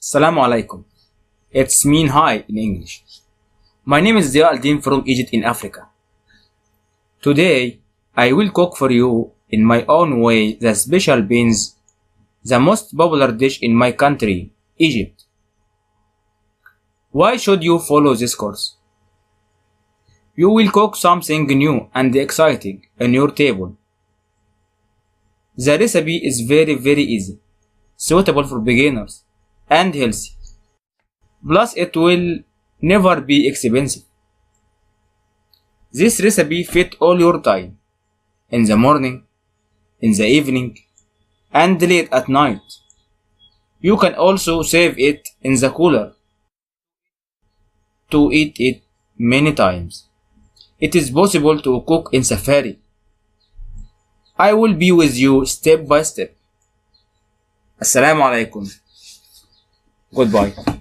Assalamu alaikum. It's mean hi in English. My name is Ziya Al-Din from Egypt in Africa. Today, I will cook for you in my own way the special beans, the most popular dish in my country, Egypt. Why should you follow this course? You will cook something new and exciting on your table. The recipe is very easy, suitable for beginners, and healthy. Plus it will never be expensive. This recipe fits all your time, in the morning, in the evening, and late at night. You can also save it in the cooler to eat it many times. It is possible to cook in safari. I will be with you step by step. Assalamu alaikum. Goodbye.